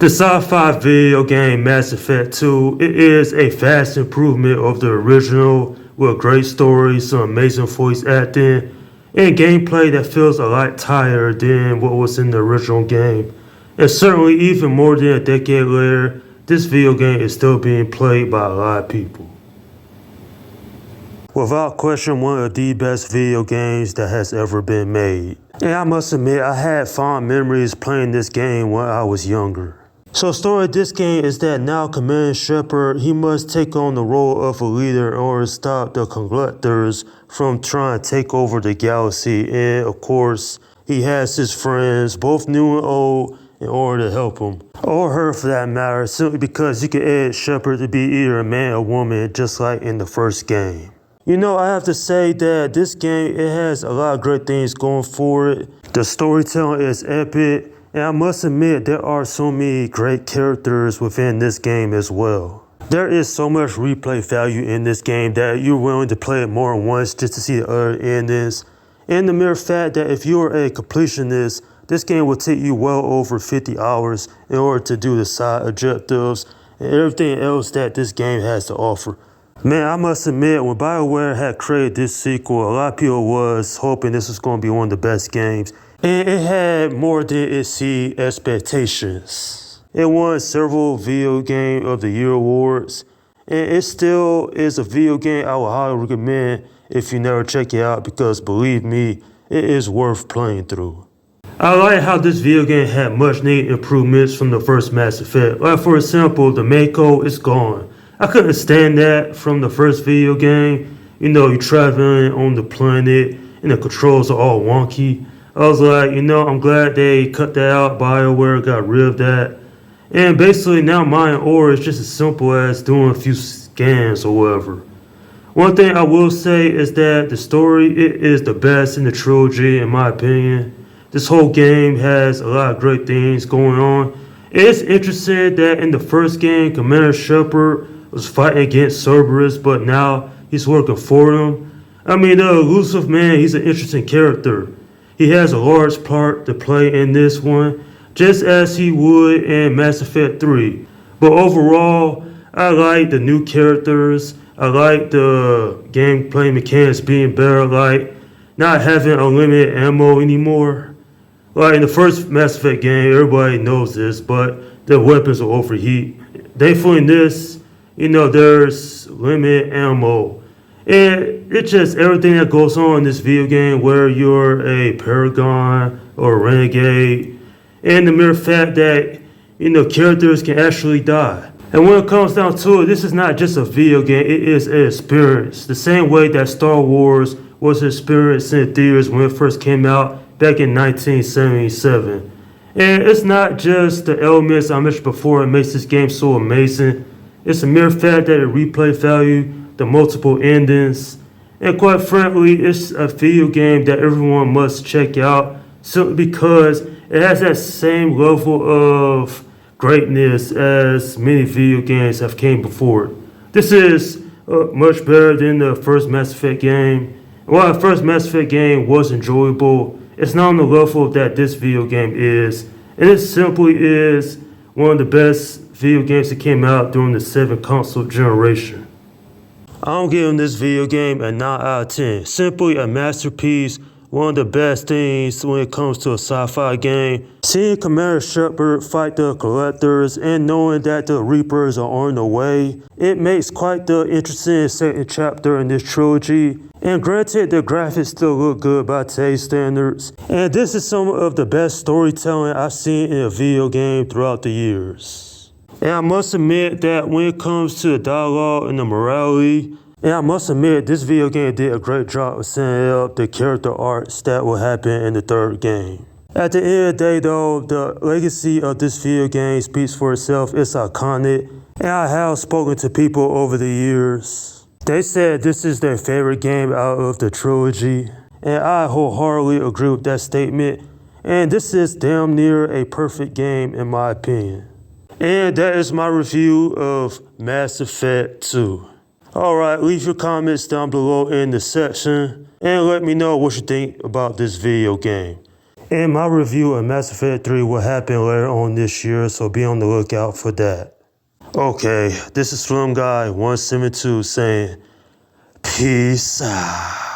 The sci-fi video game Mass Effect 2, it is a fast improvement of the original with a great story, some amazing voice acting, and gameplay that feels a lot tighter than what was in the original game. And certainly even more than a decade later, this video game is still being played by a lot of people. Without question, one of the best video games that has ever been made. And I must admit, I had fond memories playing this game when I was younger. So the story of this game is that now Commander Shepard, he must take on the role of a leader in order to stop the Collectors from trying to take over the galaxy. And of course, he has his friends, both new and old, in order to help him. Or her for that matter, simply because you can edit Shepard to be either a man or woman, just like in the first game. You know, I have to say that this game, it has a lot of great things going for it. The storytelling is epic, and I must admit there are so many great characters within this game as well. There is so much replay value in this game that you're willing to play it more than once just to see the other endings. And the mere fact that if you're a completionist, this game will take you well over 50 hours in order to do the side objectives and everything else that this game has to offer. Man, I must admit, when BioWare had created this sequel, a lot of people was hoping this was going to be one of the best games. And it had more than exceed expectations. It won several Video Game of the Year awards. And it still is a video game I would highly recommend if you never check it out, because believe me, it is worth playing through. I like how this video game had much needed improvements from the first Mass Effect. Like for example, the Mako is gone. I couldn't stand that from the first video game. You know, you're traveling on the planet and the controls are all wonky. I was like, you know, I'm glad they cut that out. BioWare got rid of that. And basically now Mine Ore is just as simple as doing a few scans or whatever. One thing I will say is that the story, it is the best in the trilogy in my opinion. This whole game has a lot of great things going on. It's interesting that in the first game, Commander Shepard was fighting against Cerberus, but now he's working for them. I mean, the elusive man, he's an interesting character. He has a large part to play in this one, just as he would in Mass Effect 3. But overall, I like the new characters. I like the gameplay mechanics being better, like not having unlimited ammo anymore. Like in the first Mass Effect game, everybody knows this, but the weapons will overheat. Thankfully in this, you know, there's limited ammo. And it's just everything that goes on in this video game, where you're a Paragon or a Renegade, and the mere fact that, you know, characters can actually die. And when it comes down to it, this is not just a video game, it is an experience. The same way that Star Wars was an experience in theaters when it first came out back in 1977. And it's not just the elements I mentioned before that makes this game so amazing. It's a mere fact that the replay value, the multiple endings, and quite frankly, it's a video game that everyone must check out simply because it has that same level of greatness as many video games have came before it. This is much better than the first Mass Effect game. While the first Mass Effect game was enjoyable, it's not on the level that this video game is. And it simply is one of the best video games that came out during the 7th console generation. I'm giving this video game a 9 out of 10. Simply a masterpiece, one of the best things when it comes to a sci-fi game. Seeing Commander Shepard fight the Collectors and knowing that the Reapers are on the way, it makes quite the interesting second chapter in this trilogy. And granted, the graphics still look good by today's standards. And this is some of the best storytelling I've seen in a video game throughout the years. And I must admit that when it comes to the dialogue and the morality, and I must admit this video game did a great job of setting up the character arcs that will happen in the third game. At the end of the day though, the legacy of this video game speaks for itself. It's iconic, and I have spoken to people over the years. They said this is their favorite game out of the trilogy, and I wholeheartedly agree with that statement. And this is damn near a perfect game in my opinion. And that is my review of Mass Effect 2. Alright, leave your comments down below in the section and let me know what you think about this video game. And my review of Mass Effect 3 will happen later on this year, so be on the lookout for that. Okay, this is Slim Guy 172 saying, peace out.